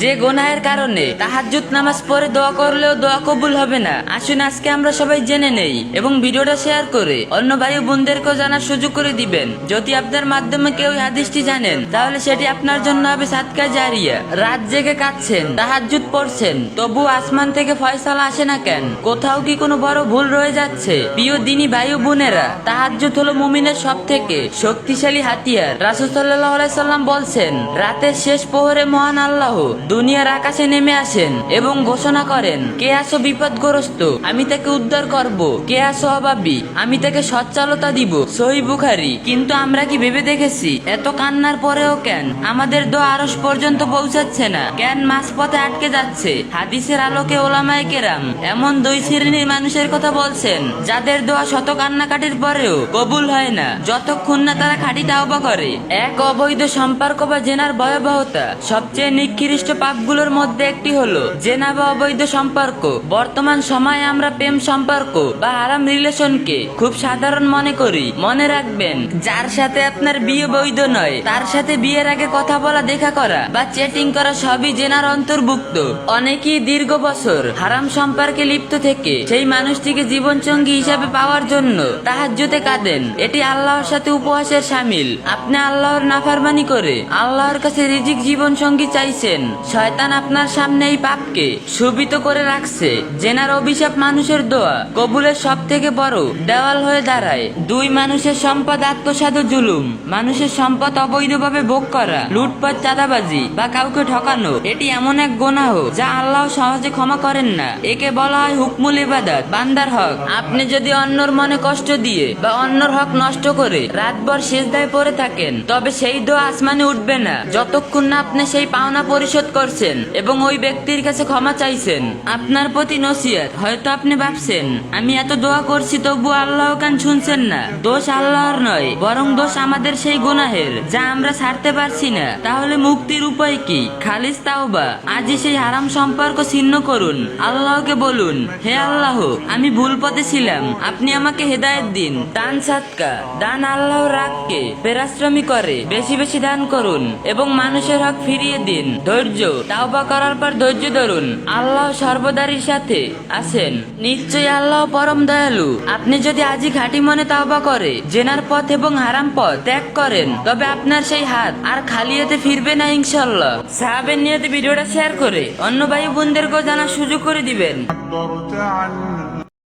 যে গুনাহের কারণে তাহাজ্জুদ নামাজ পড়ে দোয়া করলেও দোয়া কবুল হবে না। আসুন আজকে আমরা সবাই জেনে নেই এবং ভিডিওটা শেয়ার করে অন্য ভাই ও বোনদেরকেও জানার সুযোগ করে দিবেন। যদি আপনার মাধ্যমে কেউ হাদিসটি জানেন তাহলে সেটি আপনার জন্য হবে সাদকা জারিয়া। রাত জেগে কাঁদছেন, তাহাজ্জুদ পড়ছেন, তবু আসমান থেকে ফয়সালা আসে না কেন? কোথাও কি কোনো বড় ভুল রয়ে যাচ্ছে? প্রিয় দিনী ভাই ও বোনেরা, তাহাজ্জুদ হলো মুমিনের সব থেকে শক্তিশালী হাতিয়ার। রাসূল সাল্লাল্লাহু আলাইহি সাল্লাম বলছেন, রাতের শেষ প্রহরে মহান আল্লাহ দুনিয়ার আকাশে নেমে আসেন এবং ঘোষণা করেন, কে আসো বিপদগ্রস্ত, আমি তাকে উদ্ধার করব। কে আসো অভাবী, আমি তাকে সচ্ছলতা দিব। সহিহ বুখারী। কিন্তু আমরা কি ভেবে দেখেছি এত কান্নার পরেও কেন আমাদের দোয়া আরশ পর্যন্ত পৌঁছাচ্ছে না? কেন মাঝপথে আটকে যাচ্ছে? হাদিসের আলোকে ওলামায়ে কেরাম এমন দুই শ্রেণীর মানুষের কথা বলছেন যাদের দোয়া শত কান্নাকাটির পরেও কবুল হয় না যতক্ষণ না তারা খাঁটি তাওবা করে। এক, অবৈধ সম্পর্ক বা জেনার ভয়াবহতা। সবচেয়ে নিকৃষ্ট পাপগুলোর মধ্যে একটি হলো জেনা বা অবৈধ সম্পর্ক। বর্তমান সময়ে আমরা প্রেম সম্পর্ক বা হারাম রিলেশনকে খুব সাধারণ মনে করি। মনে রাখবেন, যার সাথে আপনার বিয়ে বৈধ নয় তার সাথে বিয়ের আগে কথা বলা, দেখা করা বা চ্যাটিং করা সবই জেনার অন্তর্ভুক্ত। অনেকেই দীর্ঘ বছর হারাম সম্পর্কে লিপ্ত থেকে সেই মানুষটিকে জীবনসঙ্গী হিসাবে পাওয়ার জন্য তাহাজ্জুদে কাঁদেন। এটি আল্লাহর সাথে উপহাসের শামিল। আপনি আল্লাহর নাফরমানি করে আল্লাহর কাছে রিজিক জীবন সঙ্গী চাইছেন। শয়তান আপনার সামনে এই পাপকে শোভিত করে রাখছে। জেনার অভিশাপ মানুষের দোয়া কবুলের সব থেকে বড় দেওয়াল হয়ে দাঁড়ায়। দুই, মানুষের সম্পদ আত্মসাৎ ও জুলুম। মানুষের সম্পদ অবৈধভাবে ভোগ করা, লুটপাট, চাঁদাবাজি বা কাউকে ঠকানো এটি এমন এক গুনাহ যা আল্লাহ সহজে ক্ষমা করেন না। একে বলা হয় হুকমুল ইবাদত, বান্দার হক। আপনি যদি অন্যর মনে কষ্ট দিয়ে বা অন্যর হক নষ্ট করে রাতভর সিজদায় পড়ে থাকেন, তবে সেই দোয়া আসমানে উঠবে না যতক্ষণ না আপনি সেই পাওনা পরিশোধ করছেন এবং ওই ব্যক্তির কাছে ক্ষমা চাইছেন। আপনার প্রতি নসিহত, হয়তো আপনি ভাবছেন আমি এত দোয়া করছি তবু আল্লাহ কেন শুনছেন না? দোষ আল্লাহর নয়, বরং দোষ আমাদের সেই গুনাহের যা আমরা ছাড়তে পারছি না। তাহলে মুক্তির উপায় কি? খালিস তাওবা। আজই সেই হারাম সম্পর্ক ছিন্ন করুন। আল্লাহকে বলুন, হে আল্লাহ, আমি ভুল পথে ছিলাম, আপনি আমাকে হেদায়েত দিন। দান সাদকা। দান আল্লাহর রাগকে পেরাশ্রমী করে। বেশি বেশি দান করুন এবং মানুষের হক ফিরিয়ে দিন। ধৈর্য। তাওবা করার পর ধৈর্য ধরুন। আল্লাহ সর্বদারির সাথে আছেন। নিশ্চয়ই আল্লাহ পরম দয়ালু। আপনি যদি আজই খাঁটি মনে তাওবা করে জেনার পথ এবং হারাম পথ ত্যাগ করেন, তবে আপনার সেই হাত আর খালি হাতে ফিরবে না ইনশাআল্লাহ। সাহাবের নিয়তে ভিডিওটা শেয়ার করে অন্য ভাই বোনদেরকেও জানার সুযোগ করে দিবেন।